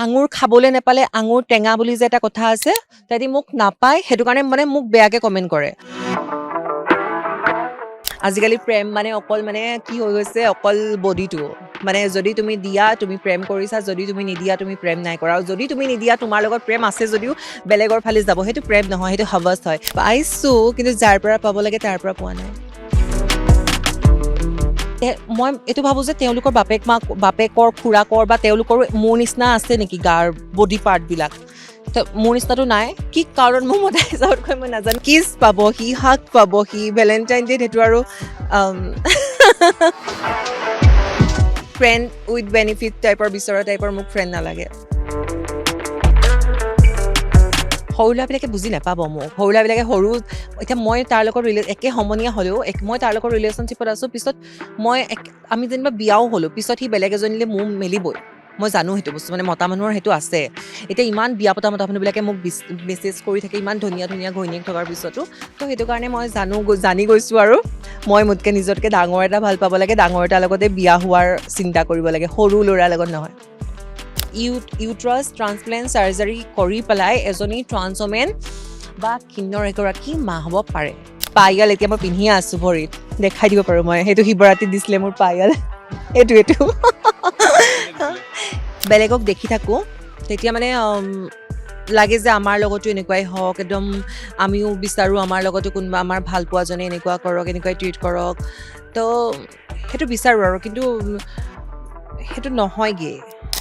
আঙুৰ খাবলৈ নাপালে আঙুৰ টেঙা বুলি যে এটা কথা আছে, তাহাঁতি মোক নাপায়, সেইটো কাৰণে মানে মোক বেয়াকৈ কমেণ্ট কৰে। আজিকালি প্ৰেম মানে অকল মানে কি হৈ গৈছে, অকল বডিটো মানে যদি তুমি দিয়া তুমি প্ৰেম কৰিছা, যদি তুমি নিদিয়া তুমি প্ৰেম নাই কৰা, আৰু যদি তুমি নিদিয়া তোমাৰ লগত প্ৰেম আছে যদিও বেলেগৰ ফালে যাব, সেইটো প্ৰেম নহয়, সেইটো হাৱাছ হয়। পাইছোঁ, কিন্তু যাৰ পৰা পাব লাগে তাৰ পৰা পোৱা নাই। মই এইটো ভাবোঁ যে তেওঁলোকৰ বাপেকৰ খুৰাকৰ বা তেওঁলোকৰো মোৰ নিচিনা আছে নেকি গাৰ বডি পাৰ্টবিলাক, মোৰ নিচিনাটো নাই। কি কাৰণ মোৰ মতে হিচাপতকৈ মই নাজানো। কিছ পাবহি, হাক পাবহি, ভেলেণ্টাইন ডেত সেইটো আৰু ফ্ৰেণ্ড উইথ বেনিফিট টাইপৰ বিচৰা টাইপৰ মোক ফ্ৰেণ্ড নালাগে। সৰু ল'ৰাবিলাকে বুজি নাপাব মোক। সৰু ল'ৰাবিলাকে এতিয়া মই তাৰ লগত একে সমনীয়া হ'লেও মই তাৰ লগত ৰিলেশ্যনশ্বিপত আছোঁ, পিছত আমি যেনিবা বিয়াও হ'লোঁ, পিছত সি বেলেগ এজনীলৈ মোৰ মেলিবই। মই জানো সেইটো বস্তু, মানে মতা মানুহৰ সেইটো আছে। এতিয়া ইমান বিয়া পতা মতা মানুহবিলাকে মোক মেছেজ কৰি থাকে, ইমান ধুনীয়া ধুনীয়া ঘৈণীয়েক থকাৰ পিছতো। তো সেইটো কাৰণে মই জানি গৈছোঁ, আৰু মই মোতকৈ নিজতকৈ ডাঙৰ এটা ভাল পাব লাগে, ডাঙৰ এটাৰ লগতে বিয়া হোৱাৰ চিন্তা কৰিব লাগে, সৰু ল'ৰাৰ লগত নহয়। ইউট্ৰাছ ট্ৰান্সপ্লেণ্ট চাৰ্জাৰী কৰি পেলাই এজনী ট্ৰান্স ওমেন বা কিন্নৰ এগৰাকী মা হ'ব পাৰে। পায়েল এতিয়া মই পিন্ধিয়ে আছোঁ ভৰিত, দেখাই দিব পাৰোঁ মই, সেইটো শিৱৰাত্ৰিত দিছিলে মোৰ পায়েল, এইটো বেলেগক দেখি থাকোঁ, তেতিয়া মানে লাগে যে আমাৰ লগতো এনেকুৱাই হওক, একদম আমিও বিচাৰোঁ আমাৰ লগতো কোনোবা আমাৰ ভাল পোৱাজনে এনেকুৱা কৰক, এনেকুৱাই ট্ৰিট কৰক, তো সেইটো বিচাৰোঁ আৰু, কিন্তু সেইটো নহয়গৈ।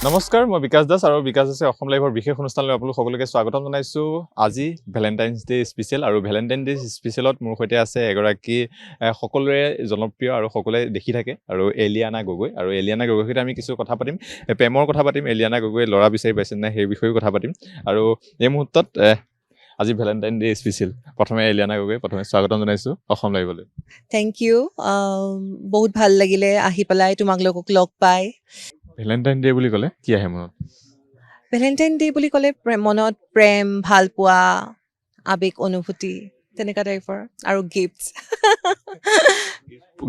নমস্কাৰ, মই বিকাশ দাস, আৰু বিকাশ দাসে অসম লাইভৰ বিশেষ অনুষ্ঠানলৈ আপোনালোক সকলোকে স্বাগতম জনাইছোঁ। আজি ভেলেণ্টাইন্স ডে স্পেচিয়েল, আৰু ভেলেণ্টাইন ডে স্পেচিয়েলত মোৰ সৈতে আছে এগৰাকী সকলোৰে জনপ্ৰিয় আৰু সকলোৱে দেখি থাকে, আৰু এলিয়ানা গগৈ। আৰু এলিয়ানা গগৈৰ সৈতে আমি কিছু কথা পাতিম, প্ৰেমৰ কথা পাতিম, এলিয়ানা গগৈয়ে ল'ৰা বিচাৰি পাইছে নাই সেই বিষয়েও কথা পাতিম। আৰু এই মুহূৰ্তত আজি ভেলেণ্টাইন ডে স্পেচিয়েল, প্ৰথমে এলিয়ানা গগৈ, প্ৰথমে স্বাগতম জনাইছোঁ অসম লাইভলৈ। থেংক ইউ, বহুত ভাল লাগিলে আহি পেলাই তোমালোকক লগ পাই। ভেলেণ্টাইন ডে বুলি ক'লে কি আহে মনত? ভেলেণ্টাইন ডে বুলি ক'লে মনত প্ৰেম, ভাল পোৱা, আৱেগ, অনুভূতি, তেনেকুৱা টাইপৰ, আৰু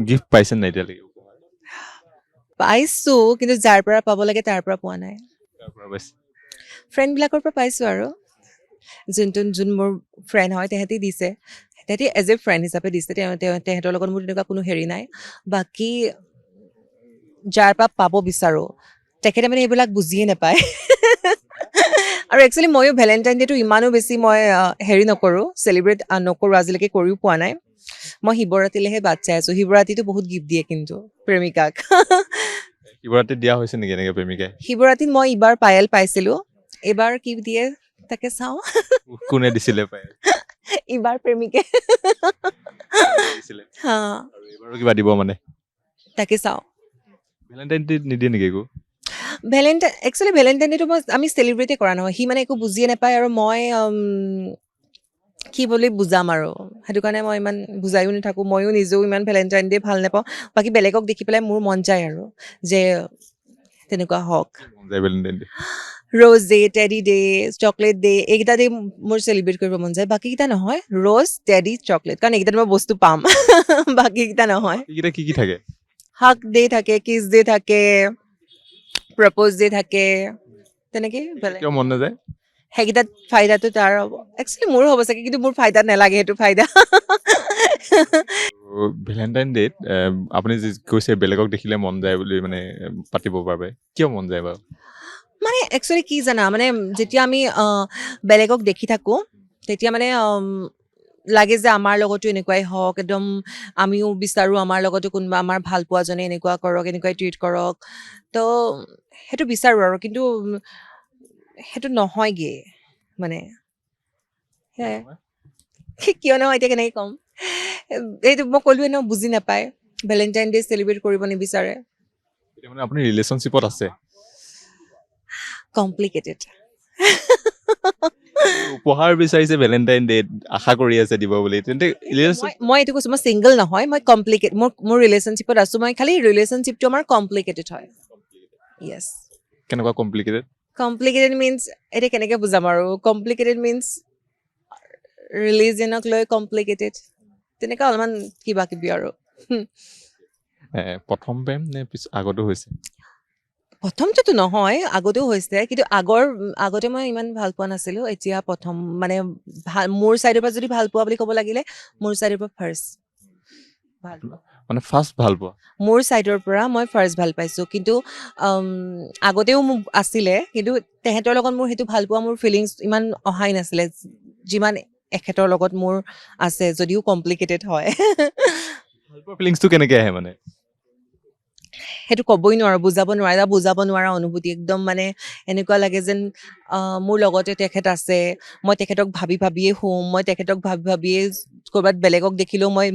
গিফ্ট পাইছে নাই এতিয়ালৈকে? পাইছোঁ, কিন্তু যাৰ পৰা পাব লাগে তাৰ পৰা পোৱা নাই। ফ্ৰেণ্ডবিলাকৰ পৰা পাইছোঁ, আৰু যোন মোৰ ফ্ৰেণ্ড হয় তেহেঁতি দিছে, তেহেঁতি এজ এ ফ্ৰেণ্ড হিচাপে দিছে, তেহেঁতৰ লগত মোৰ তেনেকুৱা কোনো হেৰি নাই। বাকী যাৰ পৰা পাব বিচাৰোঁ তেখেতে মানে এইবিলাক বুজিয়ে নাপায়। আৰু একচুৱেলি ময়ো ভেলেণ্টাইন ডেটো ইমানো বেছি মই হেৰি নকৰোঁ, চেলিব্ৰেট নকৰোঁ, আজিলৈকে কৰিও পোৱা নাই। মই শিৱৰাত্ৰিলৈহে বাট চাই আছোঁ। শিৱৰাত্ৰিটো বহুত গিফ্ট দিয়ে কিন্তু প্ৰেমিকাক। শিৱৰাত্ৰিত দিয়া হৈছে নেকি এনেকৈ প্ৰেমিকাই? শিৱৰাত্ৰিত মই এইবাৰ পায়েল পাইছিলোঁ, এইবাৰ কি দিয়ে তাকে চাওঁ। কোনে দিছিলে পায়েল? এইবাৰ প্ৰেমিকে দিছিলে। হা, আৰু এইবাৰো কিবা দিব মানে? তাকে চাওঁ। ভেলেণ্টাইন ডেত নিদিয়ে নেকি একো? একচুৱেলি ভেলেণ্টাইন ডেটো আমি চেলিব্ৰেটেই কৰা নহয়, সি মানে একো বুজিয়ে নাপায়, আৰু মই কি বুলি বুজাম, আৰু সেইটো কাৰণে মই ইমান বুজায়ো নাথাকোঁ। ময়ো নিজেও ইমান ভেলেণ্টাইন ডে ভাল নাপাওঁ। বাকী বেলেগক দেখি পেলাই মোৰ মন যায় আৰু যে তেনেকুৱা হওক। Rose day, teddy day, chocolate day, এইকেইটা ডে মোৰ চেলিব্ৰেট কৰিব মন যায়। বাকীকেইটা নহয়, ৰ'জ, টেডি, চকলেট, কাৰণ এইকেইটাত মই বস্তু পাম। বাকীকেইটা নহয়। এইকেইটা কি কি থাকে? হাক ডে থাকে, কিছ ডে থাকে, প্ৰপ'জ ডে থাকে, তেনেকেই। কিয় মন নাযায়? সেইকেইটাত ফাইদাটো তাৰ হ'ব, একচুৱেলি মোৰো হ'ব চাগে, কিন্তু মোৰ ফাইদাত নালাগে সেইটো ফাইদা। ভেলেণ্টাইন ডেত আপুনি যি কৈছে বেলেগক দেখিলে মন যায় বুলি, মানে পাতিবৰ বাবে কিয় মন যায় বাৰু? মানে একচুৱেলি কি জানা, মানে যেতিয়া আমি বেলেগক দেখি থাকোঁ, তেতিয়া মানে লাগে যে আমাৰ লগতো এনেকুৱাই হওক, একদম আমিও বিচাৰোঁ আমাৰ লগতো কোনোবা আমাৰ ভাল পোৱাজনে এনেকুৱা কৰক, এনেকুৱাই ট্ৰিট কৰক, তো সেইটো বিচাৰোঁ আৰু, কিন্তু সেইটো নহয়গৈ মানে। কিয় নহয় এতিয়া কেনেকৈ ক'ম, এইটো মই ক'লোৱে ন, বুজি নাপায়, ভেলেণ্টাইন ডে চেলিব্ৰেট কৰিব নিবিচাৰে। মানে আপুনি ৰিলেশ্যনশ্বিপত আছে? কমপ্লিকেটেড। উপহাৰ বিচাৰিছে ভেলেণ্টাইন ডেত, আশা কৰি আছে দিব বুলি, তেন্তে মই এইটো কৈছোঁ, মই ছিংগল নহয়, মই মোৰ ৰিলেশ্যনশ্বিপত আছোঁ, মই খালি ৰিলেশ্যনশ্বিপটো আমাৰ কমপ্লিকেটেড হয়। য়েছ। কেনেকুৱা কমপ্লিকেটেড? কমপ্লিকেটেড মিনছ, এতিয়া কেনেকৈ বুজাম আৰু, কমপ্লিকেটেড মিনছ ৰিলিজনক লৈ কমপ্লিকেটেড, তেনেকুৱা অলপমান কিবা কিবি আৰু। প্ৰথম প্ৰেম নে আগতো হৈছে? প্ৰথমটোতো নহয়, আগতেও হৈছে, কিন্তু আগতে মই ইমান ভাল পোৱা নাছিলোঁ। এতিয়া প্ৰথম মানে মোৰ চাইডৰ পৰা যদি ভাল পোৱা বুলি ক'ব লাগিলে, মোৰ চাইডৰ পৰা ফাৰ্ষ্ট ভাল পোৱা। মানে ফাৰ্ষ্ট ভাল পোৱা? মোৰ চাইডৰ পৰা মই ফাৰ্ষ্ট ভাল পাইছোঁ, কিন্তু আগতেও মোক আছিলে, কিন্তু তেহেঁতৰ লগত মোৰ সেইটো ভাল পোৱা মোৰ ফিলিংছ ইমান অহাই নাছিলে, যিমান এখেতৰ লগত মোৰ আছে, যদিও কমপ্লিকেটেড হয়। ভাল পোৱা ফিলিংছটো কেনেকৈ আহে মানে? সেইটো ক'বই নোৱাৰো, বুজাব নোৱাৰা অনুভূতি একদম মানে এনেকুৱা লাগে যেন মোৰ লগতে তেখেত আছে, মই তেখেতক ভাবিয়ে শুম, মই তেখেতক ভাবিয়ে ক'ৰবাত বেলেগক দেখিলেও মই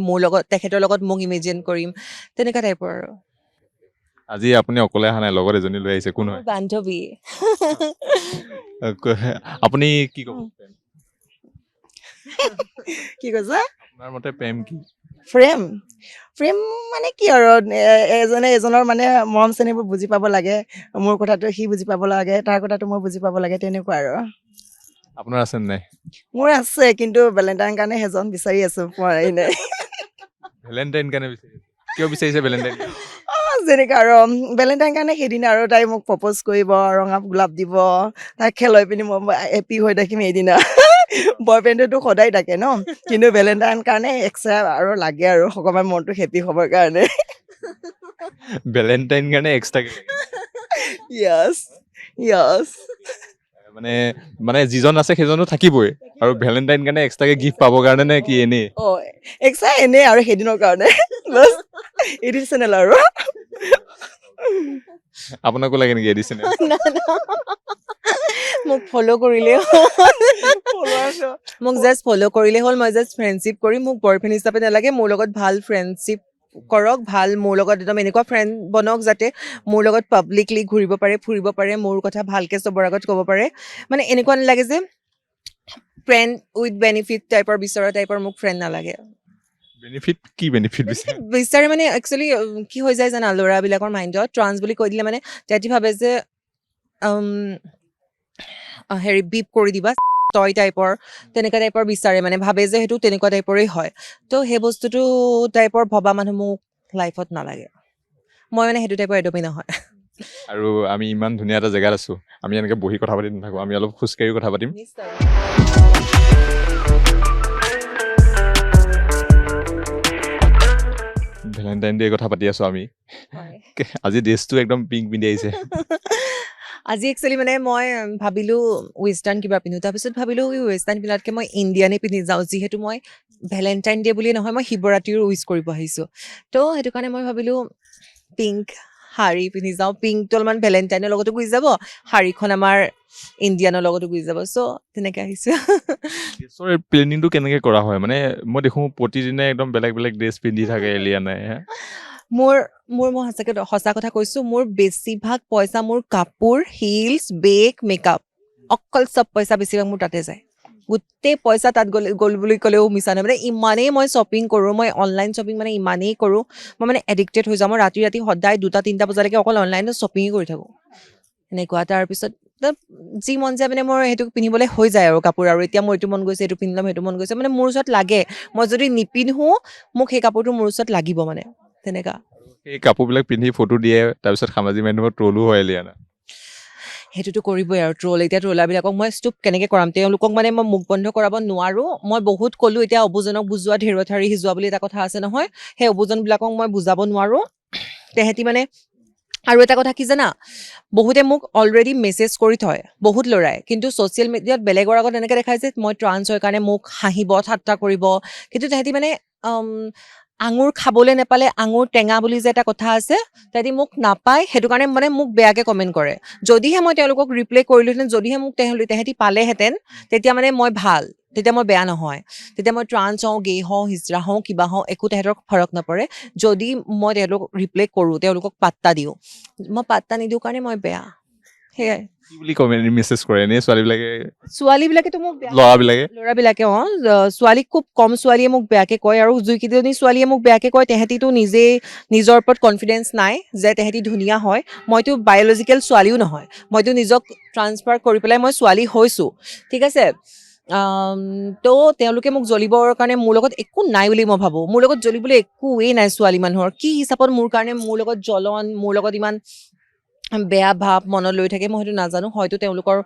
তেখেতৰ লগত মোক ইমেজিন কৰিম, তেনেকুৱা টাইপৰ আৰু। আজি আপুনি অকলে অহা নাই, লগত এজনী লৈ আহিছে, কোন মোৰ হয়? বান্ধৱী। আপুনি কি ক'ব? কি কৈছা? আপোনাৰ মতে প্ৰেম কি? ফ্ৰেম ফ্ৰেম মানে কি আৰু এজনে এজনৰ মানে মৰম চেনেহবোৰ বুজি পাব লাগে, মোৰ কথাটো সি বুজি পাব লাগে, তাৰ কথাটো মই বুজি পাব লাগে, তেনেকুৱা আৰু। আপোনাৰ আছে নাই? মোৰ আছে, কিন্তু ভেলেণ্টাইন কাৰণে সেইজন বিচাৰি আছো, পোৱাই নাই। ভেলেণ্টাইন কাৰণে বিচাৰিছে? কিয় বিচাৰিছে ভেলেণ্টাইন? যেনেকৈ আৰু ভেলেণ্টাইন কাৰণে সেইদিনা আৰু তাই মোক প্ৰপ'জ কৰিব, ৰঙা গোলাপ দিব, তাইক খেলাই পিনি মই হেপী হৈ থাকিম সেইদিনা। বয়ফ্ৰেণ্ডেতো সদায় থাকে ন, কিন্তু ভেলেণ্টাইন কাৰণে এক্সট্ৰা আৰু লাগে আৰু অকণমান মনটো হেপী হ'বৰ কাৰণে। ভেলেণ্টাইন কাৰণে এক্সট্ৰাকে লাগে? য়েছ য়েছ। মানে মানে যিজন আছে সেইজনো থাকিবই, আৰু ভেলেণ্টাইন কাৰণে এক্সট্ৰাকে গিফ্ট পাবৰ কাৰণে নে কি এনেই? অঁ এক্সট্ৰা এনেই আৰু সেইদিনৰ কাৰণে বাছ এডিচনেল আৰু। আপোনাকো লাগে নেকি এডিচনেল? মোক ফ'ল' কৰিলেই মোক জাষ্ট ফ'ল' কৰিলেই হ'ল, মই জাষ্ট ফ্ৰেণ্ডশ্বিপ কৰিম, মোক বয়ফ্ৰেণ্ড হিচাপে নালাগে, মোৰ লগত ভাল ফ্ৰেণ্ডশ্বিপ কৰক, মোৰ লগত একদম এনেকুৱা ফ্ৰেণ্ড বনক যাতে মোৰ লগত পাব্লিকলি ঘূৰিব পাৰে, ফুৰিব পাৰে, মোৰ কথা ভালকৈ চবৰ আগত ক'ব পাৰে, মানে এনেকুৱা নালাগে যে ফ্ৰেণ্ড উইথ বেনিফিট টাইপৰ বিচৰা টাইপৰ মোক ফ্ৰেণ্ড নালাগে। বেনিফিট কি বেনিফিট বিচাৰে? বিচাৰে মানে একচুৱেলি কি হৈ যায় জানা, ল'ৰাবিলাকৰ মাইণ্ডত ট্ৰান্স বুলি কৈ দিলে মানে তেহেঁতি ভাবে যে হেৰি বিপ কৰি দিবা তই টাইপৰ, তেনেকুৱা টাইপৰ বিচাৰে, মানে ভাবে যে সেইটো তেনেকুৱা টাইপৰেই হয়। তো সেই বস্তুটো টাইপৰ ভবা মানুহ মোক লাইফত নালাগে, মই মানে সেইটো টাইপৰ এডপি নহয়। আৰু আমি ইমান ধুনীয়া এটা জেগাত আছোঁ, আমি এনেকৈ বহি কথা পাতি নাথাকোঁ, আমি অলপ খোজকাঢ়ি কথা পাতিম। ভেলেণ্টাইন ডে কথা পাতি আছোঁ আমি। আজি ড্ৰেছটো একদম পিংক পিন্ধি আহিছে। আজি একচুৱেলি মানে মই ভাবিলোঁ ৱেষ্টাৰ্ণ কিবা পিন্ধোঁ, তাৰপিছত ভাবিলোঁ ৱেষ্টাৰ্ণ পিন্ধাতকৈ মই ইণ্ডিয়ানে পিন্ধি যাওঁ, যিহেতু মই ভেলেণ্টাইন ডে বুলিয়ে নহয়, মই শিৱৰাত্ৰিৰো উইচ কৰিব আহিছোঁ, তো সেইটো কাৰণে মই ভাবিলোঁ পিংক শাৰী পিন্ধি যাওঁ, পিংকটো অলপমান ভেলেণ্টাইনৰ লগতো গুচি যাব, শাৰীখন আমাৰ ইণ্ডিয়ানৰ লগতো গুচি যাব, চ' তেনেকৈ আহিছোঁ। ড্ৰেছৰ প্লেনিংটো কেনেকৈ কৰা হয়? মানে মই দেখোঁ প্ৰতিদিনে একদম বেলেগ বেলেগ ড্ৰেছ পিন্ধি থাকে এলিয়ানাই। মই সঁচা কথা কৈছোঁ, মোৰ বেছিভাগ পইচা মোৰ কাপোৰ, হিলছ, বেগ, মেকআপ, অকল চব পইচা বেছিভাগ মোৰ তাতে যায়, গোটেই পইচা তাত গ'ল বুলি ক'লেও মিছা নহয়, মানে ইমানেই মই শ্বপিং কৰোঁ, মই অনলাইন শ্বপিং মানে ইমানেই কৰোঁ, মই মানে এডিক্টেড হৈ যাওঁ, মই ৰাতি সদায় 2-3 বজালৈকে অকল অনলাইনত শ্বপিঙেই কৰি থাকোঁ এনেকুৱা। তাৰপিছত যি মন যায় মানে মোৰ সেইটো পিন্ধিবলৈ হৈ যায় আৰু কাপোৰ, আৰু এতিয়া মোৰ এইটো মন গৈছে এইটো পিন্ধি ল'ম, সেইটো মন গৈছে মানে মোৰ ওচৰত লাগে, মই যদি নিপিন্ধোঁ মোক সেই কাপোৰটো মোৰ ওচৰত লাগিব, মানে তেনেকুৱা। সেই কাপোৰবিলাক পিন্ধি ফটো দিয়ে, তাৰপিছত সামাজিক মাধ্যমত ট্ৰলো হয় এলিয়ানা। সেইটোতো কৰিবই আৰু ট্ৰল, এতিয়া ট্ৰলাৰবিলাকক মই ষ্টুপ কেনেকৈ কৰাম, তেওঁলোকক মানে মই মুখ বন্ধ কৰাব নোৱাৰোঁ, মই বহুত ক'লোঁ, এতিয়া অবুজনক বুজোৱা ঢেৰথাৰি সিজোৱা বুলি এটা কথা আছে নহয়, সেই অবুজনবিলাকক মই বুজাব নোৱাৰোঁ, তেহেঁতি মানে। আৰু এটা কথা কি জানা, বহুতে মোক অলৰেডি মেছেজ কৰি থয়, বহুত ল'ৰাই, কিন্তু ছ'চিয়েল মিডিয়াত বেলেগৰ আগত এনেকৈ দেখায় যে মই ট্ৰান্স হয় কাৰণে মোক হাঁহিব, ঠাট্টা কৰিব, কিন্তু তেহেঁতি মানে আঙুৰ খাবলৈ নাপালে আঙুৰ টেঙা বুলি যে এটা কথা আছে, তেহেঁতি মোক নাপায়, সেইটো কাৰণে মানে মোক বেয়াকৈ কমেণ্ট কৰে, যদিহে মই তেওঁলোকক ৰিপ্লাই কৰিলোহেঁতেন, যদিহে মোক তেহেঁতি পালেহেঁতেন, তেতিয়া মানে মই ভাল, তেতিয়া মই বেয়া নহয়, তেতিয়া মই ট্ৰান্স হওঁ, গে হওঁ, হিজৰা হওঁ, কিবা হওঁ, একো তেহেঁতৰ ফৰক নপৰে, যদি মই তেওঁলোকক ৰিপ্লাই কৰোঁ, তেওঁলোকক পাত্তা দিওঁ, মই পাত্তা নিদিওঁ কাৰণে মই বেয়া, সেয়াই। কি বুলি কমেণ্ট মেছেজ কৰে এনেই ছোৱালীবিলাকেতো মোক বেয়া, ল'ৰাবিলাকে ছোৱালীক খুব কম ছোৱালীয়ে মোক বেয়াকৈ কয়, আৰু যিকেইজনী ছোৱালীয়ে মোক বেয়াকৈ কয় তেহেঁতিতো নিজেই নিজৰ ওপৰত কনফিডেঞ্চ নাই যে তেহেঁতি ধুনীয়া হয়, মইতো বায়'লজিকেল ছোৱালীও নহয়, মইতো নিজক ট্ৰান্সফাৰ কৰি পেলাই মই ছোৱালী হৈছোঁ, ঠিক আছে। তো তেওঁলোকে মোক জ্বলিবৰ কাৰণে মোৰ লগত একো নাই বুলি মই ভাবোঁ, মোৰ লগত জ্বলিবলৈ একোৱেই নাই ছোৱালী মানুহৰ, কি হিচাপত মোৰ কাৰণে মোৰ লগত জ্বলন, মোৰ লগত ইমান বেয়া ভাৱ মনত লৈ থাকে মই সেইটো নাজানো হয়তো তেওঁলোকৰ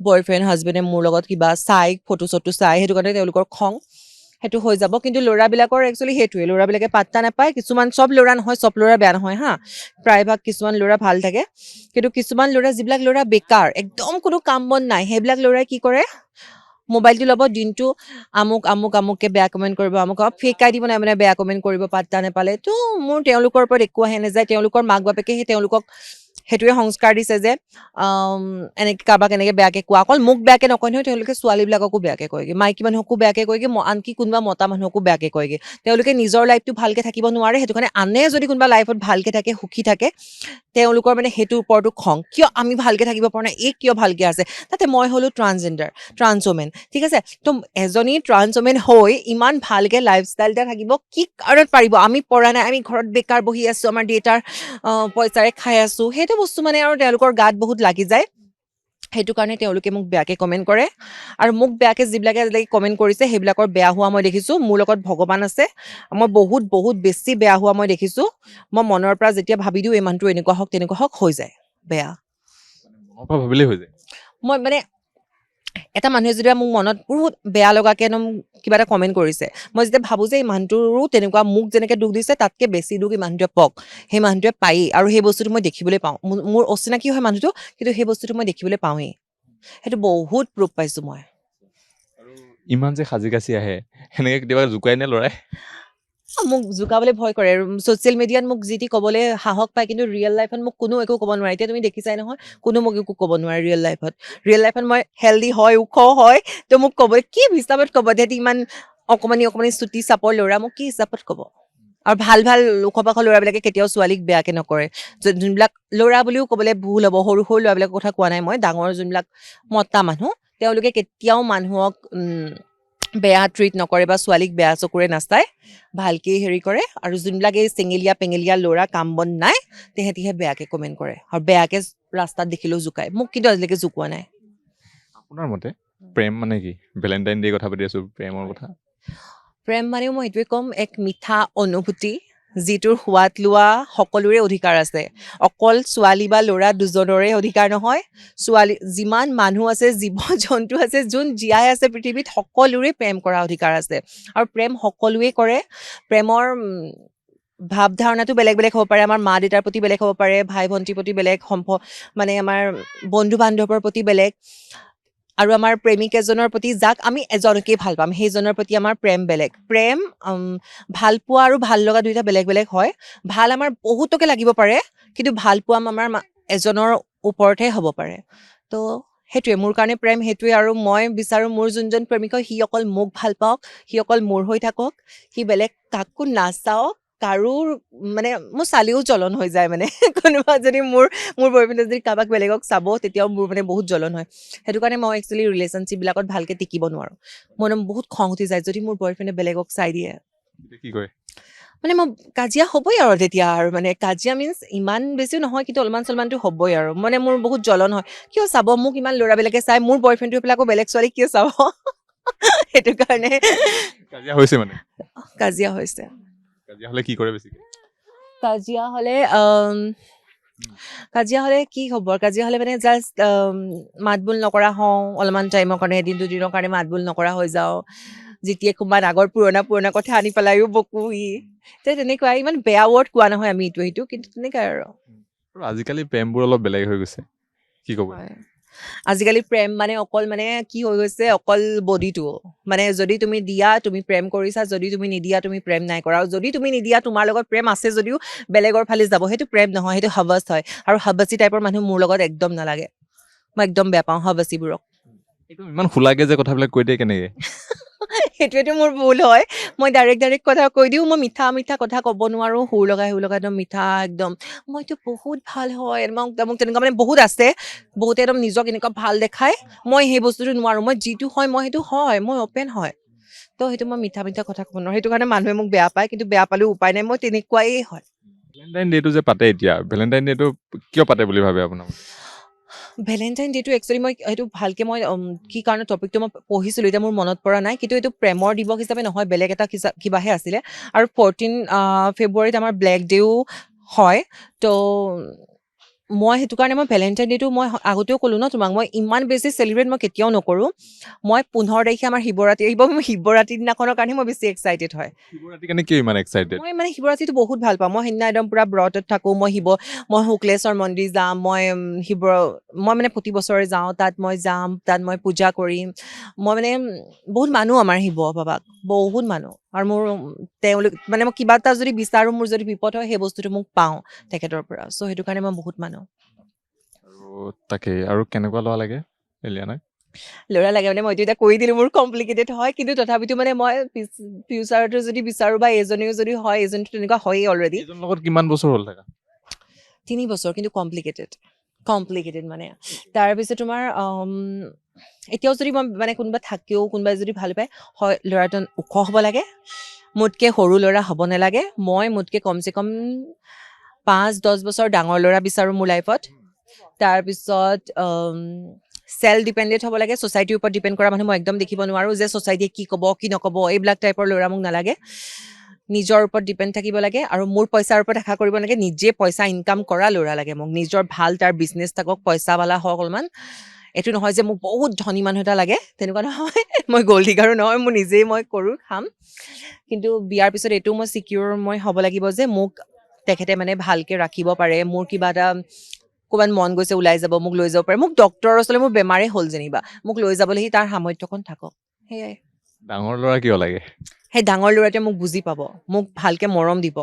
বয়ফ্ৰেণ্ড হাজবেণ্ডে মোৰ লগত কিবা চাই ফটো চটো চাই সেইটো কাৰণে তেওঁলোকৰ খং সেইটো হৈ যাব কিন্তু ল'ৰাবিলাকৰ একচুৱেলি সেইটোৱে ল'ৰাবিলাকে পাত্তা নাপায় কিছুমান চব ল'ৰা নহয় চব ল'ৰা বেয়া নহয় হা প্ৰায়ভাগ কিছুমান ল'ৰা ভাল থাকে কিন্তু কিছুমান ল'ৰা যিবিলাক ল'ৰা বেকাৰ একদম কোনো কাম বন নাই সেইবিলাক ল'ৰাই কি কৰে মোবাইলটো ল'ব দিনটো আমুককে বেয়া কমেণ্ট কৰিব আমুক ফেকাই দিব নাই মানে বেয়া কমেণ্ট কৰিব পাত্তা নাপালে তো মোৰ তেওঁলোকৰ ওপৰত একো আহে নাযায় তেওঁলোকৰ মাক বাপেকে সেই তেওঁলোকক সেইটোৱে সংস্কাৰ দিছে যে এনেকৈ কাৰোবাক এনেকৈ বেয়াকৈ কোৱা অকল মোক বেয়াকৈ নকয় নহয় তেওঁলোকে ছোৱালীবিলাককো বেয়াকৈ কয়গৈ মাইকী মানুহকো বেয়াকৈ কয়গৈ আনকি কোনোবা মতা মানুহকো বেয়াকৈ কয়গৈ তেওঁলোকে নিজৰ লাইফটো ভালকৈ থাকিব নোৱাৰে সেইটো কাৰণে আনে যদি কোনোবা লাইফত ভালকৈ থাকে সুখী থাকে তেওঁলোকৰ মানে সেইটোৰ ওপৰতো খং কিয় আমি ভালকৈ থাকিব পৰা নাই এই কিয় ভালকৈ আছে তাতে মই হ'লো ট্ৰান্সজেণ্ডাৰ ঠিক আছে তো এজনী ট্ৰান্সওমেন হৈ ইমান ভালকৈ লাইফষ্টাইল এটা থাকিব কি কাৰণত পাৰিব আমি পৰা নাই আমি ঘৰত বেকাৰ বহি আছোঁ আমাৰ দেউতাৰ পইচাৰে খাই আছোঁ সেইটো বস্তু মানে আৰু তেওঁলোকৰ গাত বহুত লাগি যায় সেইটো কাৰণে তেওঁলোকে মোক বেয়াকৈ কমেণ্ট কৰে আৰু মোক বেয়াকৈ যিবিলাকে আজিলৈকে কমেণ্ট কৰিছে সেইবিলাকৰ বেয়া হোৱা মই দেখিছোঁ মোৰ লগত ভগৱান আছে মই বহুত বহুত বেছি বেয়া হোৱা মই দেখিছোঁ মই মনৰ পৰা যেতিয়া ভাবি দিওঁ এই মানুহটো এনেকুৱা হওক তেনেকুৱা হওক হৈ যায় বেয়া মনৰ পৰা ভাবিলেই হৈ যায় মই মানে এটা মানুহে যেতিয়া মোক মনত বহুত বেয়া লগাকৈ একদম কিবা এটা কমেণ্ট কৰিছে মই যেতিয়া ভাবোঁ যে এই মানুহটোৰো তেনেকুৱা মোক যেনেকৈ দুখ দিছে তাতকৈ বেছি দুখ এই মানুহটোৱে পাওক সেই মানুহটোৱে পায়েই আৰু সেই বস্তুটো মই দেখিবলৈ পাওঁ মোৰ অচিনাকি হয় মানুহটো কিন্তু সেই বস্তুটো মই দেখিবলৈ পাওঁৱেই সেইটো বহুত প্ৰুফ পাইছোঁ মই আৰু ইমান যে সাজি কাচি আহে সেনেকৈ কেতিয়াবা জোকাই নে ল'ৰাই মোক জোকাবলৈ ভয় কৰে ছ'চিয়েল মিডিয়াত মোক যি টি ক'বলৈ সাহস পায় কিন্তু ৰিয়েল লাইফত মোক কোনো একো ক'ব নোৱাৰে এতিয়া তুমি দেখিছাই নহয় কোনো মোক একো ক'ব নোৱাৰে ৰিয়েল লাইফত মই হেল্ডি হয় ওখ হয় তো মোক ক'ব কি হিচাপত ক'ব তেহেঁতি ইমান অকণমানি চুটি চাপৰ ল'ৰা মোক কি হিচাপত ক'ব আৰু ভাল ওখ পাখ ল'ৰাবিলাকে কেতিয়াও ছোৱালীক বেয়াকৈ নকৰে যোনবিলাক ল'ৰা বুলিও ক'বলৈ ভুল হ'ব সৰু ল'ৰাবিলাকৰ কথা কোৱা নাই মই ডাঙৰ যোনবিলাক মতা মানুহ তেওঁলোকে কেতিয়াও মানুহক বেয়া ট্ৰিট নকৰে বা ছোৱালীক বেয়া চকুৰে নাচায় ভালকৈ হেৰি কৰে আৰু যোনবিলাক এই পেঙেলীয়া ল'ৰা কাম বন নাই তেহেঁতিহে বেয়াকৈ কমেণ্ট কৰে আৰু বেয়াকৈ ৰাস্তাত দেখিলেও জোকায় মোক কিন্তু আজিলৈকে জোকোৱা নাই আপোনাৰ মতে প্ৰেম মানে কি ভেলেণ্টাইন ডে কথা পাতি আছোঁ প্ৰেমৰ কথা প্ৰেম মানেও মই এইটোৱে ক'ম এক মিঠা অনুভূতি যিটোৰ সোৱাদ লোৱা সকলোৰে অধিকাৰ আছে অকল ছোৱালী বা ল'ৰা দুজনৰে অধিকাৰ নহয় ছোৱালী যিমান মানুহ আছে জীৱ জন্তু আছে যোন জীয়াই আছে পৃথিৱীত সকলোৰে প্ৰেম কৰা অধিকাৰ আছে আৰু প্ৰেম সকলোৱে কৰে প্ৰেমৰ ভাৱ ধাৰণাটো বেলেগ বেলেগ হ'ব পাৰে আমাৰ মা দেউতাৰ প্ৰতি বেলেগ হ'ব পাৰে ভাই ভণ্টিৰ প্ৰতি বেলেগ মানে আমাৰ বন্ধু বান্ধৱৰ প্ৰতি বেলেগ আৰু আমাৰ প্ৰেমিক এজনৰ প্ৰতি যাক আমি এজনকেই ভাল পাম সেইজনৰ প্ৰতি আমাৰ প্ৰেম বেলেগ প্ৰেম ভাল পোৱা আৰু ভাল লগা দুইটা বেলেগ বেলেগ হয় ভাল আমাৰ বহুতকে লাগিব পাৰে কিন্তু ভাল পোৱা আমাৰ এজনৰ ওপৰতহে হ'ব পাৰে তো সেইটোৱে মোৰ কাৰণে প্ৰেম সেইটোৱে আৰু মই বিচাৰোঁ মোৰ যোনজন প্ৰেমিক হয় সি অকল মোক ভাল পাওক সি অকল মোৰ হৈ থাকক সি বেলেগ কাকো নাচাওক কাৰো মানে মোৰ চালিও জ্বলন হৈ যায় মানে কোনোবা যদি মোৰ বয়ফ্ৰেণ্ডে যদি কাৰোবাক বেলেগক চাব তেতিয়াও মোৰ মানে বহুত জ্বলন হয় সেইটো কাৰণে মই একচুৱেলি ৰিলেশ্যনশ্বিপবিলাকত ভালকৈ টিকিব নোৱাৰোঁ মোৰ বহুত খং উঠি যায় যদি মোৰ বয়ফ্ৰেণ্ডে বেলেগক চাই দিয়ে কি কয় মানে মই কাজিয়া হ'বই আৰু তেতিয়া আৰু মানে কাজিয়া মিনছ ইমান বেছিও নহয় কিন্তু অলপমানটো হ'বই আৰু মানে মোৰ বহুত জ্বলন হয় কিয় চাব মোক ইমান ল'ৰাবিলাকে চাই মোৰ বয়ফ্ৰেণ্ডটো পেলাই আকৌ বেলেগ ছোৱালী কিয় চাব সেইটো কাৰণে কাজিয়া হৈছে মানে কাজিয়া হৈছে কাজিয়া হ'লে কি কৰে বেছিকৈ কাজিয়া হ'লে কি খবৰ কাজিয়া হ'লে মানে জাষ্ট মাত বোল নকৰা হওঁ অলপমান টাইমৰ কাৰণে এদিন দুদিনৰ কাৰণে মাত বোল নকৰা হৈ যাওঁ যেতিয়া কোনোবাত আগৰ পুৰণা কথা আনি পেলাইও বকোহি তেনেকুৱা ইমান বেয়া ৱৰ্ড কোৱা নহয় আমি ইটো সিটো কিন্তু তেনেকুৱাই আৰু আজিকালি প্ৰেমবোৰ অলপ বেলেগ হৈ গৈছে কি ক'ব আজিকালি প্ৰেম মানে অকল মানে কি হৈ গৈছে অকল বডিটো মানে যদি তুমি দিয়া তুমি প্ৰেম কৰিছা যদি তুমি নিদিয়া তুমি প্ৰেম নাই কৰা আৰু যদি তুমি নিদিয়া তোমাৰ লগত প্ৰেম আছে যদিও বেলেগৰ ফালে যাব সেইটো প্ৰেম নহয় সেইটো হাৱাছ হয় আৰু হাৱাচি টাইপৰ মানুহ মোৰ লগত একদম নালাগে মই একদম বেয়া পাওঁ হাৱাচিবোৰক এইটো ইমান খোলাকে যে কথাবিলাক কৈ দিয়ে কেনেকৈ সেইটোৱেতো মোৰ ভুল হয় মই ডাইৰেক্ট কথা কৈ দিওঁ মই মিঠা কথা ক'ব নোৱাৰোঁ সুৰ লগাই একদম মিঠা একদম মইতো বহুত ভাল হয় মোক তেনেকুৱা মানে বহুত আছে বহুতে একদম নিজক এনেকুৱা ভাল দেখায় মই সেই বস্তুটো নোৱাৰোঁ মই যিটো হয় মই সেইটো হয় মই অ'পেন হয় তো সেইটো মই মিঠা কথা ক'ব নোৱাৰোঁ সেইটো কাৰণে মানুহে মোক বেয়া পায় কিন্তু বেয়া পালেও উপায় নাই মই তেনেকুৱাই হয় ভেলেণ্টাইন ডেটো যে পাতে এতিয়া ভেলেণ্টাইন ডেটো কিয় পাতে বুলি ভাবে আপোনাৰ ভেলেণ্টাইন ডেটো একচুৱেলি মই সেইটো ভালকৈ মই কি কাৰণে টপিকটো মই পঢ়িছিলোঁ এতিয়া মোৰ মনত পৰা নাই কিন্তু এইটো প্ৰেমৰ দিৱস হিচাপে নহয় বেলেগ এটা কিবাহে আছিলে আৰু 14 ফেব্ৰুৱাৰীত আমাৰ ব্লেক ডেও হয় তো মই সেইটো কাৰণে মই ভেলেণ্টাইন ডে'টো মই আগতেও ক'লোঁ ন তোমাক, মই ইমান বেছি চেলিব্ৰেট মই কেতিয়াও নকৰোঁ। মই 15 তাৰিখে আমাৰ শিৱৰাত্ৰি আহিব, মই শিৱৰাত্ৰি দিনাখনৰ কাৰণে মই বেছি এক্সাইটেড হয়। শিৱৰাত্ৰিৰ কাৰণে কিয় ইমান এক্সাইটেড? মই মানে শিৱৰাত্ৰিটো বহুত ভাল পাওঁ। মই সেইদিনা একদম পুৰা ব্ৰতত থাকোঁ। মই শুক্লেশ্বৰ মন্দিৰ যাম, মই মই মানে প্ৰতি বছৰে যাওঁ, তাত মই যাম, তাত মই পূজা কৰিম। মই মানে বহুত মানুহ আমাৰ শিৱ বাবাক, বহুত মানুহ। আৰু মোৰ তেওঁলোক মানে মই কিবা এটা যদি বিচাৰোঁ, মোৰ যদি বিপদ হয়, সেই বস্তুটো মোক পাওঁ তেখেতৰ পৰা। চ' সেইটো কাৰণে মই বহুত মানুহ। আৰু তাকেই, আৰু কেনেকুৱা ল'ৰা লাগে এলিয়ানাক? ল'ৰা লাগে মানে মইতো এতিয়া কৈ দিলোঁ মোৰ কমপ্লিকেটেড হয়, কিন্তু তথাপিতো মানে মই ফিউচাৰটো যদি বিচাৰোঁ বা এজনীও যদি হয়, এজনীতো তেনেকুৱা হয়েই অলৰেডি। এইজন লগত কিমান বছৰ হ'ল থাকা? 3 বছৰ, কিন্তু কমপ্লিকেটেড মানে। তাৰপিছত তোমাৰ এতিয়াও যদি মই মানে কোনোবা থাকেও, কোনোবাই যদি ভাল পায়, হয় ল'ৰাটো ওখ হ'ব লাগে, মোতকৈ সৰু ল'ৰা হ'ব নালাগে। মই মোতকৈ কমচে কম 5-10 বছৰ ডাঙৰ ল'ৰা বিচাৰোঁ মোৰ লাইফত। তাৰপিছত চেল্ফ ডিপেণ্ডেণ্ট হ'ব লাগে, ছ'চাইটিৰ ওপৰত ডিপেণ্ড কৰা মানুহ মই একদম দেখিব নোৱাৰোঁ, যে ছ'চাইটিয়ে কি ক'ব কি নক'ব, এইবিলাক টাইপৰ ল'ৰা মোক নালাগে। নিজৰ ওপৰত ডিপেণ্ড থাকিব লাগে, আৰু মোৰ পইচাৰ ওপৰত আশা কৰিব লাগে, নিজে পইচা ইনকাম কৰা ল'ৰা লাগে মোক। নিজৰ ভাল তাৰ বিজনেছ থাকক, পইচাৱালা হওক অলপমান। এইটো নহয় যে মোক বহুত ধনী মানুহ এটা লাগে, তেনেকুৱা নহয়। মই গ'ল্ড ডিগাৰো নহয়, মোৰ নিজেই মই কৰোঁ খাম। কিন্তু বিয়াৰ পিছত এইটো মই চিকিউৰ মই হ'ব লাগিব যে মোক তেখেতে মানে ভালকৈ ৰাখিব পাৰে। মোৰ কিবা এটা ক'ৰবাত মন গৈছে ওলাই যাব, মোক লৈ যাব পাৰে। মোক ডক্টৰৰ ওচৰলৈ, মোৰ বেমাৰেই হ'ল যেনিবা, মোক লৈ যাবলৈ তাৰ সামৰ্থ্যখন থাকক, সেয়াই। ডাঙৰ ল'ৰা কিয় লাগে? সেই ডাঙৰ ল'ৰাটোৱে মোক বুজি পাব, মোক ভালকৈ মৰম দিব।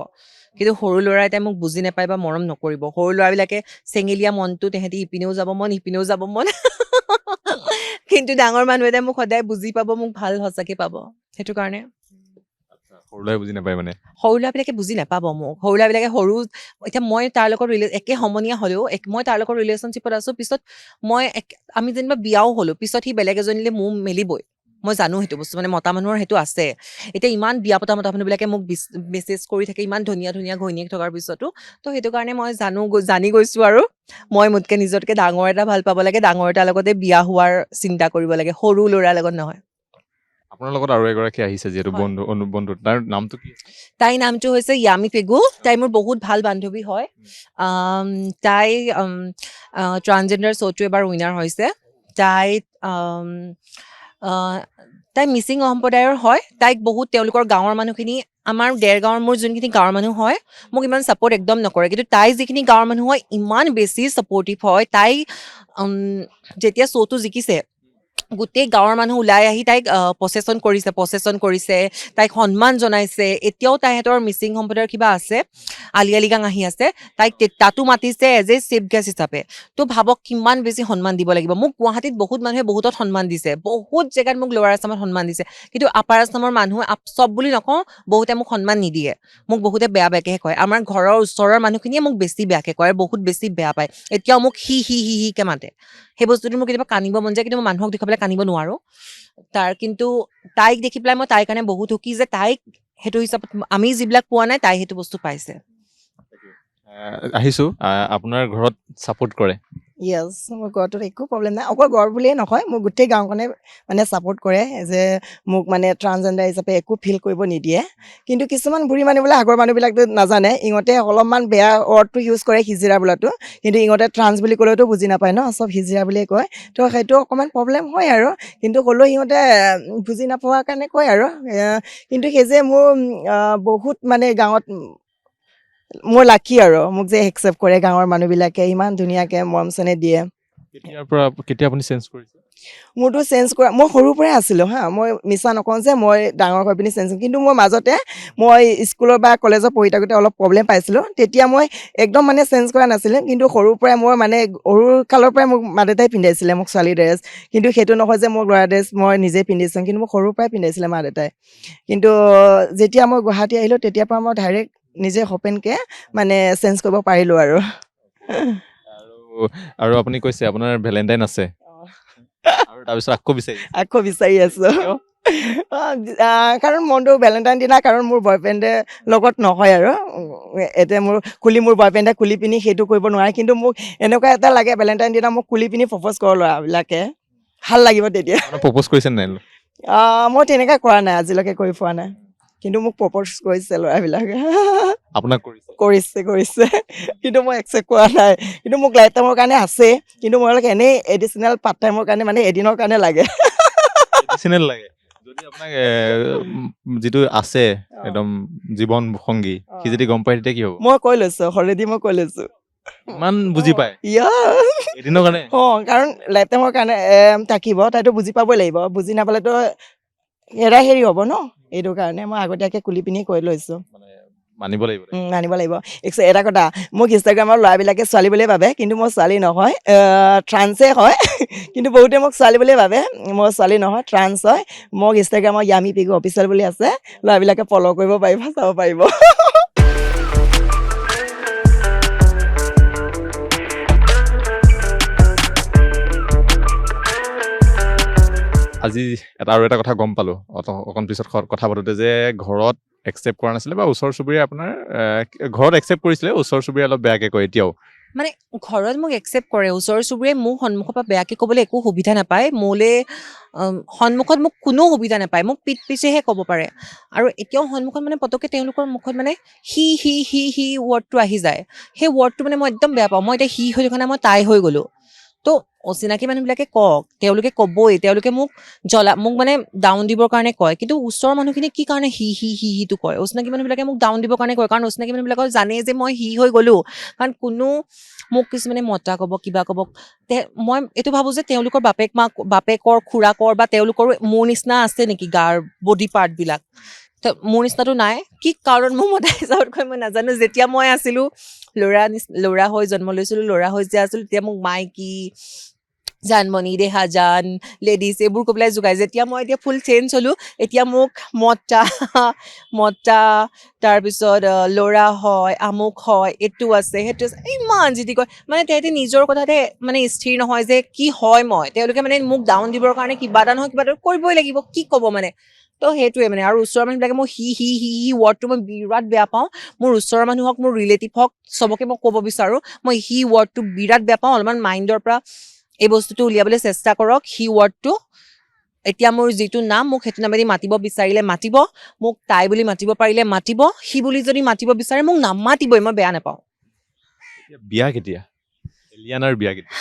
কিন্তু সৰু ল'ৰা এটাই মোক বুজি নাপায় বা মৰম নকৰিব। সৰু ল'ৰাবিলাকে চেঙেলীয়া মনটো, তেহেঁতি ইপিনেও যাব মন, ইপিনেও যাব মন। কিন্তু ডাঙৰ মানুহ এটাই মোক সদায় বুজি পাব, মোক ভাল সঁচাকৈ পাব। সেইটো কাৰণে সৰু ল'ৰাই বুজি নাপায় মানে? সৰু ল'ৰাবিলাকে বুজি নাপাব মোক। সৰু ল'ৰাবিলাকে এতিয়া মই তাৰ লগত একে সমনীয়া হ'লেও, মই তাৰ লগত ৰিলেশ্যনশ্বিপত আছোঁ, পিছত আমি যেনিবা বিয়াও হ'লোঁ, পিছত সি বেলেগ এজনীলৈ মোৰ মেলিবই। মই জানো সেইটো বস্তু, মানে মতা মানুহৰ সেইটো আছে। এতিয়া ইমান বিয়া পতা মতা মানুহবিলাকে মোক মেছেজ কৰি থাকে, ইমান ধুনীয়া ধুনীয়া ঘৈণীয়েক থকাৰ পিছতো। তো সেইটো কাৰণে মই জানি গৈছোঁ, আৰু মই মোতকৈ নিজতকৈ ডাঙৰ এটা ভাল পাব লাগে, ডাঙৰ এটাৰ লগতে বিয়া হোৱাৰ চিন্তা কৰিব লাগে, সৰু ল'ৰাৰ লগত নহয়। আপোনাৰ লগত আৰু এগৰাকী আহিছে যিহেতু হয়। বন্ধু, তাৰ নামটো কি? তাইৰ নামটো হৈছে য়ামি পেগু। তাই মোৰ বহুত ভাল বান্ধৱী হয়। তাই ট্ৰান্সজেণ্ডাৰ শ্ব'টো এবাৰ উইনাৰ হৈছে। তাই মিচিং সম্প্ৰদায়ৰ হয়। তাইক বহুত তেওঁলোকৰ গাঁৱৰ মানুহখিনি, আমাৰ দেৰগাঁৱৰ মোৰ যোনখিনি গাঁৱৰ মানুহ হয়, মোক ইমান ছাপৰ্ট একদম নকৰে। কিন্তু তাই যিখিনি গাঁৱৰ মানুহ হয়, ইমান বেছি ছাপৰ্টিভ হয়। তাই যেতিয়া শ্ব'টো জিকিছে, গোটেই গাঁৱৰ মানুহ ওলাই আহি তাইক প্ৰচেছন কৰিছে, তাইক সন্মান জনাইছে। এতিয়াও তাইহঁতৰ মিচিং সম্প্ৰদায়ৰ কিবা আছে, আলি আই লৃগাং আহি আছে, তাইক তাতো মাতিছে এজ এ চিফ গেষ্ট হিচাপে। তো ভাবক কিমান বেছি সন্মান দিব লাগিব। মোক গুৱাহাটীত বহুত মানুহে বহুতত সন্মান দিছে, বহুত জেগাত মোক লোৱাৰ আছামত সন্মান দিছে, কিন্তু আপাৰ আছামৰ মানুহে চব বুলি নকওঁ, বহুতে মোক সন্মান নিদিয়ে। মোক বহুতে বেয়াকেহে কয়। আমাৰ ঘৰৰ ওচৰৰ মানুহখিনিয়ে মোক বেছি বেয়াকৈ কয়, বহুত বেছি বেয়া পায়। এতিয়াও মোক হিকে মাতে। সেই বস্তুটো মোক কেতিয়াবা কান্দিব মন যায়, কিন্তু মই মানুহক দেখি পেলাই কান্দিব নোৱাৰোঁ। কিন্তু তাইক দেখি পেলাই মই তাইৰ কাৰণে বহুত সুখী যে তাইক সেইটো হিচাপত আমি যিবিলাক পোৱা নাই, তাই সেইটো বস্তু পাইছে। আহিছোঁ, আপোনাৰ ঘৰত ছাপোৰ্ট কৰে? য়েছ, মোৰ ঘৰটোত একো প্ৰব্লেম নাই। অকল ঘৰ বুলিয়ে নহয়, মোৰ গোটেই গাঁওখনে মানে ছাপোৰ্ট কৰে যে মোক মানে ট্ৰান্সজেণ্ডাৰ হিচাপে একো ফিল কৰিব নিদিয়ে। কিন্তু কিছুমান বুঢ়ী মানুহবিলাক, আগৰ মানুহবিলাকতো নাজানে, ইহঁতে অলপমান বেয়া ৱৰ্ডটো ইউজ কৰে, হিজিৰা বোলাটো। কিন্তু ইহঁতে ট্ৰান্স বুলি ক'লেওতো বুজি নাপায় ন, চব হিজিৰা বুলিয়ে কয়। তো সেইটো অকণমান প্ৰব্লেম হয় আৰু, কিন্তু হ'লেও সিহঁতে বুজি নাপোৱাৰ কাৰণে কয় আৰু। কিন্তু সেই যে মোৰ বহুত মানে গাঁৱত মোৰ লাকি আৰু, মোক যে একচেপ্ট কৰে গাঁৱৰ মানুহবিলাকে, ইমান ধুনীয়াকৈ মৰম চেনেহ দিয়ে। কেতিয়া আপুনি চেঞ্জ কৰিছে? মোৰতো চেঞ্জ কৰা, মই সৰুৰ পৰাই আছিলোঁ হা, মই মিছা নকওঁ যে মই ডাঙৰ হৈ পিনি চেঞ্জ, কিন্তু মই মাজতে মই স্কুলৰ বা কলেজত পঢ়ি থাকোঁতে অলপ প্ৰব্লেম পাইছিলোঁ। তেতিয়া মই একদম মানে চেঞ্জ কৰা নাছিলোঁ, কিন্তু সৰুৰ পৰাই মই মানে সৰুৰ কালৰ পৰাই মোক মা দেউতাই পিন্ধাইছিলে মোক ছোৱালী ড্ৰেছ। কিন্তু সেইটো নহয় যে মই ল'ৰা ড্ৰেছ মই নিজে পিন্ধিছোঁ, কিন্তু মোক সৰুৰ পৰাই পিন্ধাইছিলে মা দেউতাই। কিন্তু যেতিয়া মই গুৱাহাটী আহিলোঁ, তেতিয়াৰ পৰা মই ডাইৰেক্ট নিজে অ'পেনকৈ মানে চেঞ্জ কৰিব পাৰিলোঁ আৰু। আৰু আপুনি কৈছে আপোনাৰ ভেলেণ্টাইন আছে, আৰু তাৰপিছত আকৌ বিচাৰি আছোঁ। কাৰণ মনটো ভেলেণ্টাইন দিনা, কাৰণ মোৰ বয়ফ্ৰেণ্ডে লগত নহয় আৰু, এতিয়া মোৰ বয়ফ্ৰেণ্ডে খুলি পিনি সেইটো কৰিব নোৱাৰে। কিন্তু মোক এনেকুৱা এটা লাগে, ভেলেণ্টাইন দিনা মোক খুলি পিনি প্ৰপ'জ কৰোঁ ল'ৰাবিলাকে, ভাল লাগিব তেতিয়া। প্ৰপ'জ কৰিছে নাই? মই তেনেকৈ কৰা নাই, আজিলৈকে কৰি পোৱা নাই। কিন্তু মোক প্ৰপ'জ কৰিছে ল'ৰাবিলাকে আপোনাক কৰিছে কৰিছে কিন্তু মই একচেপ্ট কৰা নাই কিন্তু মোক লাইফ টাইমৰ কাৰণে আছে কিন্তু মই এনেই এডিচনেল পাৰ্ট টাইমৰ কাৰণে মানে এদিনৰ কাৰণে লাগে এডিচনেল লাগে যদি আপোনাক যিটো আছে একদম জীৱন সংগী সি যদি গম পায় তেতিয়া কি হ'ব মই কৈ লৈছোঁ অলৰেডি মই কৈ লৈছোঁ ইমান বুজি পায় ইয়া এদিনৰ কাৰণে কাৰণ লাইফ টাইমৰ কাৰণে থাকিব তাইতো বুজি পাবই লাগিব বুজি নাপালেতো হেৰি হ'ব ন এইটো কাৰণে মই আগতীয়াকৈ কুলি পিনি কৈ লৈছোঁ মানে মানিব লাগিব মানিব লাগিব এটা কথা মোক ইনষ্টাগ্ৰামৰ ল'ৰাবিলাকে ছোৱালী বুলিয়ে ভাবে কিন্তু মই ছোৱালী নহয় ট্ৰান্সে হয় কিন্তু বহুতে মোক ছোৱালী বুলিয়ে ভাবে মই ছোৱালী নহয় ট্ৰান্স হয় মোক ইনষ্টাগ্ৰামৰ য়ামি পিগু অফিচিয়েল বুলি আছে ল'ৰাবিলাকে ফ'ল' কৰিব পাৰিব চাব পাৰিব আজি আৰু এটা কথা গম পালোঁ অকণ পিছত কথা পাতোতে যে ঘৰত একচেপ্ট কৰা নাছিলে বা ওচৰ চুবুৰীয়া আপোনাৰ ঘৰত একচেপ্ট কৰিছিলে ওচৰ চুবুৰীয়া অলপ বেয়াকৈ কয় এতিয়াও মানে ঘৰত মোক একচেপ্ট কৰে ওচৰ চুবুৰীয়ে মোক সন্মুখৰ পৰা বেয়াকৈ ক'বলৈ একো সুবিধা নাপায় মোলৈ সন্মুখত মোক কোনো সুবিধা নাপায় মোক পিঠ পিছেহে ক'ব পাৰে আৰু এতিয়াও সন্মুখত মানে পটককৈ তেওঁলোকৰ মুখত মানে হি ৱৰ্ডটো আহি যায় সেই ৱৰ্ডটো মানে মই একদম বেয়া পাওঁ মই এতিয়া হৈ থকা নাই মই তাই হৈ গ'লোঁ তো অচিনাকি মানুহবিলাকে কওক তেওঁলোকে ক'বই তেওঁলোকে মোক মানে ডাউন দিবৰ কাৰণে কয় কিন্তু ওচৰৰ মানুহখিনি কি কাৰণে হিটো কয় অচিনাকি মানুহবিলাকে মোক ডাউন দিবৰ কাৰণে কয় কাৰণ অচিনাকি মানুহবিলাকৰ জানে যে মই হৈ গ'লোঁ কাৰণ কোনো মোক কিছুমানে মতা ক'ব কিবা ক'ব মই এইটো ভাবোঁ যে তেওঁলোকৰ বাপেকৰ খুৰাকৰ বা তেওঁলোকৰো মোৰ নিচিনা আছে নেকি গাৰ বডি পাৰ্টবিলাক মোৰ নিচিনাটো নাই কি কাৰণ মোৰ মতা হিচাপত কয় মই নাজানো যেতিয়া মই আছিলোঁ ল'ৰা হৈ জন্ম লৈছিলোঁ ল'ৰা হৈ যে আছিলোঁ তেতিয়া মোক মাইকী জানমণি দেহাজান লেডিজ এইবোৰ কৈ পেলাই জোকাই যেতিয়া মই এতিয়া ফুল চেঞ্জ হ'লোঁ এতিয়া মোক মতা তাৰপিছত ল'ৰা হয় আমুক হয় এইটো আছে সেইটো আছে ইমান যি কয় মানে তেহেঁতি নিজৰ কথাতে মানে স্থিৰ নহয় যে কি হয় মই তেওঁলোকে মানে মোক ডাউন দিবৰ কাৰণে কিবা এটা নহয় কিবা এটা কৰিবই লাগিব কি ক'ব মানে তো সেইটোৱে মানে আৰু ওচৰৰ মানুহবিলাকে মই হি ৱৰ্ডটো মই বিৰাট বেয়া পাওঁ মোৰ ওচৰৰ মানুহ হওক মোৰ ৰিলেটিভ হওক চবকে মই ক'ব বিচাৰোঁ মই ৱৰ্ডটো বিৰাট বেয়া পাওঁ অলপমান মাইণ্ডৰ পৰা এই বস্তুটো উলিয়াবলৈ চেষ্টা কৰক ৱৰ্ডটো এতিয়া মোৰ যিটো নাম মোক সেইটো নামেদি মাতিব বিচাৰিলে মাতিব মোক তাই বুলি মাতিব পাৰিলে মাতিব সি বুলি যদি মাতিব বিচাৰে মোক নামাতিবই মই বেয়া নাপাওঁ বিয়া কেতিয়া এলিয়ানাৰ বিয়া কেতিয়া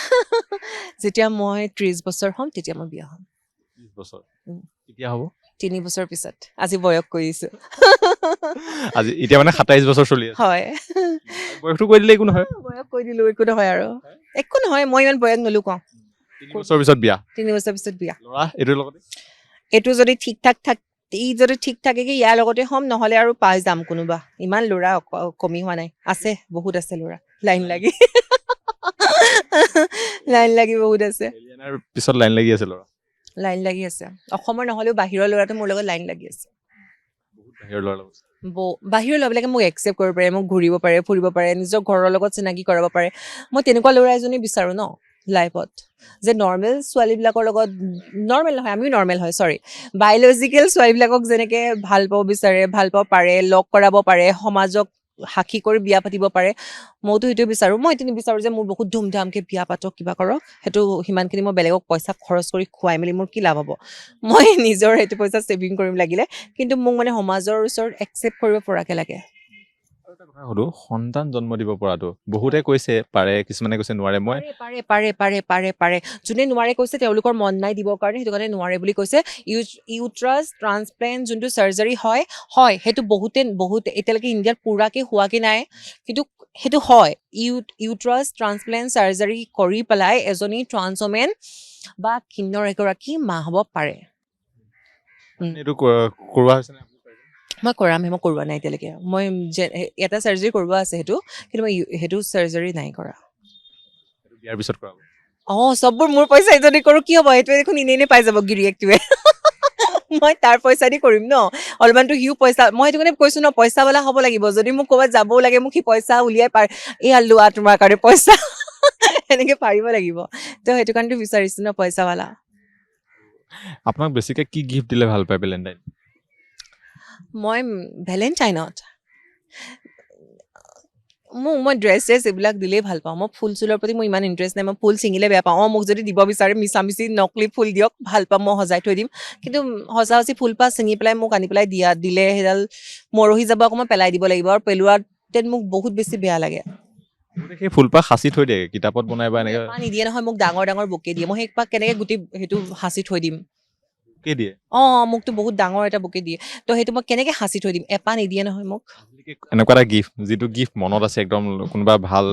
যেতিয়া মই 30 বছৰ হ'ম তেতিয়া মই বিয়া হ'ম 30 বছৰ কেতিয়া হ'ব 3 বছৰ পিছত আজি বয়স কৰিছোঁ আজি এতিয়া মানে 27 বছৰ চলি আছে হয় বয়সটো কৈ দিলে একো নহয় বয়স কৈ দিলোঁ একো নহয় আৰু একো নহয় মই ইমান বয়স নলুকাওঁ 3 বছৰ পিছত বিয়া 3 বছৰ পিছত বিয়া ল'ৰা এইটোৰ লগতে এইটো যদি ঠিক থাকে কি ইয়াৰ লগতে হ'ম নহ'লে আৰু পাই যাম কোনোবা ইমান ল'ৰা কমি হোৱা নাই আছে বহুত আছে ল'ৰা লাইন লাগি বহুত আছে এলিয়ানাৰ পিছত লাইন লাগি আছে ল'ৰা লাইন লাগি আছে অসমৰ নহ'লেও বাহিৰৰ ল'ৰাটো মোৰ লগত লাইন লাগি আছে বহুত বাহিৰৰ ল'ৰা লগত বাহিৰৰ ল'ৰাবিলাকে মোক একচেপ্ট কৰিব পাৰে মোক ঘূৰিব পাৰে ফুৰিব পাৰে নিজৰ ঘৰৰ লগত চিনাকি কৰাব পাৰে মই তেনেকুৱা ল'ৰা এজনী বিচাৰোঁ ন লাইফত যে নৰ্মেল ছোৱালীবিলাকৰ লগত নৰ্মেল নহয় আমিও নৰ্মেল হয় চৰি বায়'লজিকেল ছোৱালীবিলাকক যেনেকৈ ভাল পাব পাৰে লগ কৰাব পাৰে সমাজক সাক্ষী কৰি বিয়া পাতিব পাৰে মইতো সেইটোৱে বিচাৰোঁ মই এইটো নিবিচাৰোঁ যে মোৰ বহুত ধুমধামকৈ বিয়া পাতক কিবা কৰক সেইটো সিমানখিনি মই বেলেগক পইচা খৰচ কৰি খুৱাই মেলি মোৰ কি লাভ হ'ব মই নিজৰ সেইটো পইচা ছেভিং কৰিম লাগিলে কিন্তু মোক মানে সমাজৰ ওচৰত একচেপ্ট কৰিব পৰাকৈ লাগে সুধো সন্তান জন্ম দিব পৰাটো বহুতে কৈছে পাৰে কিছুমানে কৈছে নোৱাৰে মই পাৰে যোনে নোৱাৰে কৈছে তেওঁলোকৰ মন নাই দিবৰ কাৰণে সেইটো কাৰণে নোৱাৰে বুলি কৈছে ইউট্ৰাছ ট্ৰান্সপ্লেণ্ট যোনটো চাৰ্জাৰী হয় সেইটো বহুতে এতিয়ালৈকে ইণ্ডিয়াত পুৰাকৈ হোৱাকৈ নাই কিন্তু সেইটো হয় ইউট্ৰাছ ট্ৰান্সপ্লেণ্ট চাৰ্জাৰী কৰি পেলাই এজনী ট্ৰান্সমেন বা কিন্নৰ এগৰাকী মা হ'ব পাৰে এইটো কৰোৱা হৈছে নে মই কৰামহে মই কৰোৱা নাই এতিয়ালৈকে মই এটা চাৰ্জাৰী কৰোৱা আছে সেইটো কিন্তু মই সেইটো চাৰ্জাৰী নাই কৰা বিয়াৰ পিছত কৰাব চববোৰ মোৰ পইচা যদি কৰোঁ কি হ'ব সেইটোৱে দেখোন এনেই পাই যাব গিৰিয়েকটোৱে মই তাৰ পইচা দি কৰিম ন অলপমানতো সিও পইচা মই সেইটো কাৰণে কৈছোঁ ন পইচাৱালা হ'ব লাগিব যদি মোক ক'ৰবাত যাবও লাগে মোক সি পইচা উলিয়াই এয়া লোৱা তোমাৰ কাৰণে পইচা এনেকৈ পাৰিব লাগিব তো সেইটো কাৰণেতো বিচাৰিছোঁ ন পইচাৱালা আপোনাক বেছিকৈ কি গিফ্ট দিলে ভাল পায় ভেলেণ্টাইন মই ভেলেণ্টাইনত মই ড্ৰেছ এইবিলাক দিলেই ভাল পাওঁ। মই ফুল চুলৰ প্ৰতি মোৰ ইমান ইণ্টাৰেষ্ট নাই। মই ফুল ছিঙিলে বেয়া পাওঁ। মোক যদি দিব বিচাৰে মিছামিচি নকলি ফুল দিয়ক, ভাল পাম, মই সজাই থৈ দিম। কিন্তু সঁচা ফুলপাহ ছিঙি পেলাই মোক আনি পেলাই দিলে সেইডাল মৰহি যাব, আকৌ মই পেলাই দিব লাগিব, আৰু পেলোৱাতে মোক বহুত বেছি বেয়া লাগে। সেই ফুলপাহ সাঁচি থৈ দিয়ে কিতাপত বনাই বা এনেকে এপাহ নিদিয়ে নহয়, মোক ডাঙৰ ডাঙৰ বুকে দিয়ে। মই সেই পাহ কেনেকে গোটেই সেইটো সাঁচি থৈ দিম? কে দিয়ে মোকতো বহুত ডাঙৰ এটা বুকে দিয়ে, তো সেইটো মই কেনেকে সাঁচি থৈ দিম? এপাহ নিদিয়ে নহয় মোক। এনেকুৱা এটা গিফ্ট যিটো গিফ্ট মনত আছে একদম, কোনোবা ভাল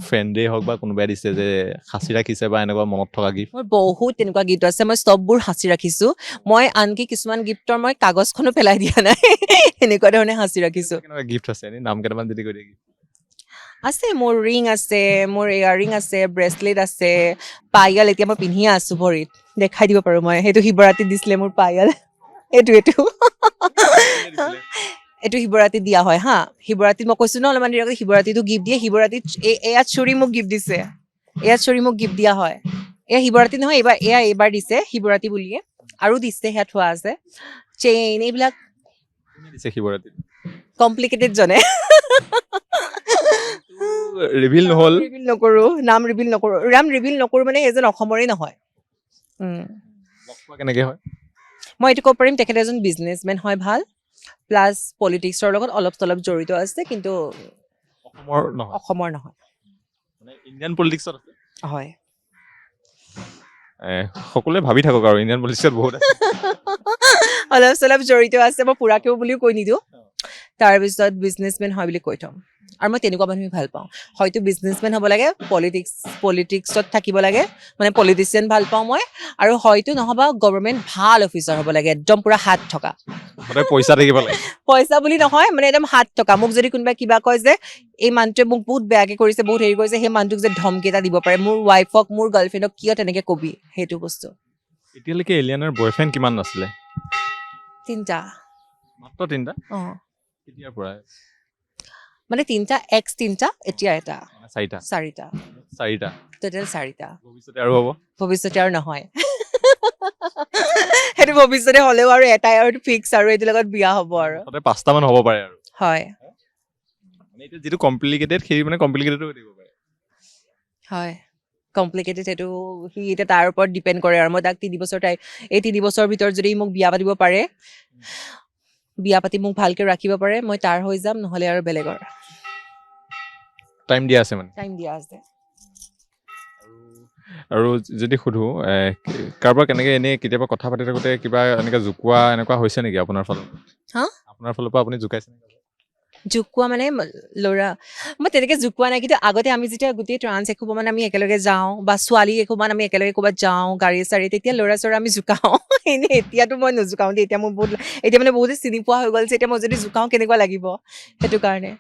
ফ্ৰেণ্ডেই হওক বা কোনোবাই দিছে যে সাঁচি ৰাখিছে বা এনেকুৱা মনত থকা গিফ্ট? মোৰ বহুত তেনেকুৱা গিফ্ট আছে, মই চববোৰ সাঁচি ৰাখিছো। মই আনকি কিছুমান গিফ্টৰ মই কাগজখনো পেলাই দিয়া নাই। এনেকুৱা ধৰণে সাঁচি ৰাখিছো। কেনেকুৱা গিফ্ট আছে এনেই নাম কেইটামান যদি কৈ দিয়ে? আছে, মোৰ ৰিং আছে, মোৰ ইয়াৰৰিং আছে, ব্ৰেচলেট আছে, পায়েল এতিয়া মই পিন্ধিয়ে আছো ভৰিত, দেখাই দিব পাৰো মই। সেইটো শিৱৰাত্ৰিত দিছিলে মোৰ পায়েল। এইটো এইটো শিৱৰাত্ৰিত দিয়া হয় হা। শিৱৰাত্ৰিত মই কৈছো ন অলপমান দেৰি আগত, শিৱৰাত্ৰিতো গিফ্ট দিয়ে। শিৱৰাত্ৰিত এয়া চুৰি মোক গিফ্ট দিছে, এয়া চুৰি মোক গিফ্ট দিয়া হয়। এয়া শিৱৰাত্ৰি নহয়, এইবাৰ দিছে শিৱৰাত্ৰি বুলিয়ে, আৰু দিছে, সেয়া থোৱা আছে। চেইন এইবিলাক কোনে দিছে শিৱৰাত্ৰিত? কমপ্লিকেটেড জনে। ৰিভিল নহ'ল। নাম ৰিভিল নকৰো মানে এজন অসমৰে নহয়। লগ পোৱা কেনেকে হয়? মই এইটো ক'ব পাৰিম, তেখেত এজন বিজনেছমেন হয় ভাল, প্লাছ পলিটিক্সৰ লগত অলপ চলপ জড়িত আছে, কিন্তু অসমৰ নহয়। মানে ইণ্ডিয়ান পলিটিক্সত আছে? হয়। সকলোৱে ভাবি থাকক আৰু ইণ্ডিয়ান পলিটিক্সত বহুত আছে। অলপ চলপ জড়িত আছে, মই পুৰাকেও বুলিও কৈ নিদিওঁ। তাৰপিছত বিজনেছমেন হয় বুলি কৈ থ'ম। আৰু মই তেনেকুৱা মানুহে ভাল পাওঁ। হয়তো বিজনেছমেন হ'ব লাগে, পলিটিক্সত থাকিব লাগে, মানে পলিটিচিয়ান ভাল পাওঁ মই। আৰু হয়তো নহবা গভৰ্ণমেণ্ট ভাল অফিচাৰ হ'ব লাগে, একদম পুৰা হাত থকা। সদায় পইচা থাকিব লাগে। পইচা বুলি নহয়, মানে একদম হাত থকা। মোক যদি কোনোবাই কিবা কয় যে এই মানুহটোৱে মোক বহুত বেয়াকে কৰিছে, বহুত হেৰি কৰিছে, সেই মানুহটোক যে ধমকি এটা দিব পাৰে, মোৰ ৱাইফক, মোৰ গাৰ্লফ্ৰেণ্ডক কিয় তেনেকে কবি, সেইটো বস্তু। এতিয়ালৈকে এলিয়ানাৰ বয়ফ্ৰেণ্ড কিমান আছিলে? 3টা। মাত্ৰ 3টা? অ'। কেতিয়াৰ পৰা? মানে 3টা, এক্স 3টা, এতিয়া এটা। 4টা? 4টা। 4টা? টোটেল 4টা। ভৱিষ্যতে আৰু হ'ব? ভৱিষ্যতে আৰু নহয়। সেইটো ভৱিষ্যতে হ'লেও আৰু এটাই আৰু ফিক্স, আৰু এইটোৰ লগত বিয়া হ'ব আৰু। তাতে 5টা মান হ'ব পাৰে আৰু। হয়। মানে এতিয়া যিটো কমপ্লিকেটেড, সেই মানে কমপ্লিকেটেডো হৈ থাকিব পাৰে। হয়। কমপ্লিকেটেড, সেইটো সি এতিয়া তাৰ ওপৰত ডিপেণ্ড কৰে আৰু। মই তাক 3 বছৰ এই 3 বছৰৰ ভিতৰত যদি মোক বিয়া পাতিব পাৰে, বিয়া পাতি মোক ভালকে ৰাখিব পাৰে, মই তাৰ হৈ যাম, নহ'লে আৰু বেলেগৰ। টাইম দিয়া আছে মানে? টাইম দিয়া আছে। আৰু যদি সুধো, কাৰোবাৰ কেনেকে এনেই কেতিয়াবা কথা পাতি থাকোতে কিবা এনেকে জোকোৱা এনেকুৱা হৈছে নেকি আপোনাৰ ফালৰ পৰা? হা? আপোনাৰ ফালৰ পৰা আপুনি জোকাইছে নেকি? জোকোৱা মানে ল'ৰা, মই তেনেকে জোকোৱা নাই, কিন্তু আগতে আমি যেতিয়া গোটেই ট্ৰান্স এসোপামান আমি একেলগে যাওঁ, বা ছোৱালী এসোপামান আমি একেলগে ক'ৰবাত যাওঁ গাড়ী চাড়ী, তেতিয়া ল'ৰা চৰা আমি জোকাওঁ। এনেই এতিয়াতো মই নোজোকাওঁ দেই, এতিয়া মোৰ এতিয়া মানে বহুতে চিনি পোৱা হৈ গ'ল যে, এতিয়া মই যদি জোকাওঁ কেনেকুৱা লাগিব, সেইটো কাৰণে।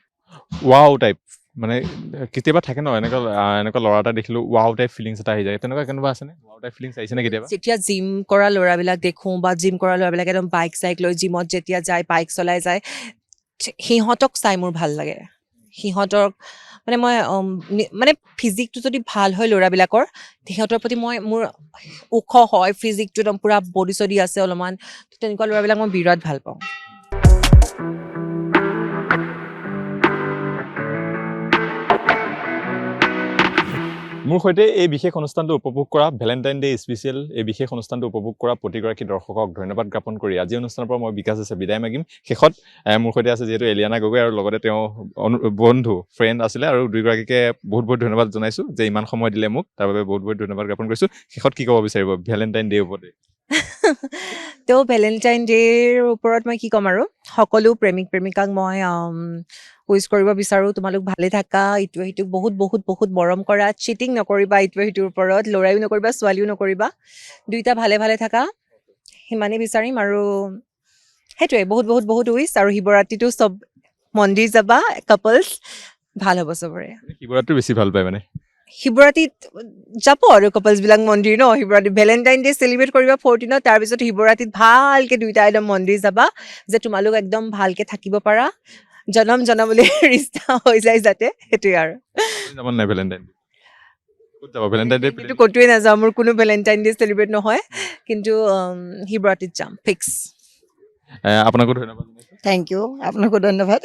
ৱাও টাইপ মানে কেতিয়াবা থাকে ন, এনেকুৱা ল'ৰা এটা দেখিলো ৱাও টাইপ ফিলিংছ এটা আহি যায়, তেনেকুৱা কেনেকুৱা আছেনে? ৱাও টাইপ ফিলিংছ আহিছে নে কেতিয়াবা? যেতিয়া জিম কৰা ল'ৰাবিলাক দেখোঁ, বা জিম কৰা ল'ৰাবিলাক একদম বাইক চাইক লৈ জিমত যেতিয়া যায়, বাইক চলাই যায়, সিহঁতক চাই মোৰ ভাল লাগে। সিহঁতক মানে মই মানে ফিজিকটো যদি ভাল হয় ল'ৰাবিলাকৰ, সিহঁতৰ প্ৰতি মোৰ ওখ হয়, ফিজিকটো একদম পুৰা বডি চডি আছে অলপমান, তেনেকুৱা ল'ৰাবিলাক মই বিৰাট ভাল পাওঁ। মোৰ সৈতে এই বিশেষ অনুষ্ঠানটো উপভোগ কৰা, ভেলেণ্টাইন ডে স্পেচিয়েল এই বিশেষ অনুষ্ঠানটো উপভোগ কৰা প্ৰতিগৰাকী দৰ্শকক ধন্যবাদ জ্ঞাপন কৰি আজি অনুষ্ঠানৰ পৰা মই বিকাশ আছে বিদায় মাগিম। শেষত মোৰ সৈতে আছে যিহেতু এলিয়ানা গগৈ, আৰু লগতে তেওঁ বন্ধু ফ্ৰেণ্ড আছিলে, আৰু দুয়োগৰাকীকে বহুত বহুত ধন্যবাদ জনাইছোঁ যে ইমান সময় দিলে মোক, তাৰ বাবে বহুত বহুত ধন্যবাদ জ্ঞাপন কৰিছোঁ। শেষত কি ক'ব বিচাৰিব ভেলেণ্টাইন ডেৰ ওপৰতে? তো ভেলেণ্টাইন ডেৰ ওপৰত মই কি ক'ম আৰু, সকলো প্ৰেমিক প্ৰেমিকাক মই উইচ কৰিব বিচাৰোঁ, তোমালোক ভালে থাকা, ইটোৱে সিটোক বহুত বহুত বহুত মৰম কৰা, চিটিং নকৰিবা ইটোৱে সিটোৰ ওপৰত, ল'ৰাইও নকৰিবা ছোৱালীও নকৰিবা, দুইটা ভালে ভালে থাকা, সিমানেই বিচাৰিম। আৰু সেইটোৱে বহুত বহুত বহুত উইচ। আৰু শিৱৰাত্ৰিটো চব মন্দিৰ যাবা, কাপলছ, ভাল হ'ব চবৰে। শিৱৰাত্ৰি বেছি ভাল পায় মানে? শিৱৰাত্ৰিত যাব আৰু কাপলছবিলাক মন্দিৰ ন, শিৱৰাত্ৰি ভেলেণ্টাইন ডে চেলিব্ৰেট কৰিবা 14ত, তাৰপিছত শিৱৰাত্ৰিত ভালকে দুইটা একদম মন্দিৰ যাবা, যে তোমালোক একদম ভালকে থাকিব পাৰা, জনম জনমলৈ ৰিষ্টা হৈ যায় যাতে, সেইটোৱে আৰু। যাব নাই ভেলেণ্টাইন ডে? ক'ত যাব ভেলেণ্টাইন ডে? কিন্তু ক'তোৱে নাযাওঁ, মোৰ কোনো ভেলেণ্টাইন ডে চেলিব্ৰেট নহয়, কিন্তু শিৱৰাত্ৰিত যাম ফিক্স। আপোনাকো ধন্যবাদ। থেংক ইউ, আপোনাকো ধন্যবাদ।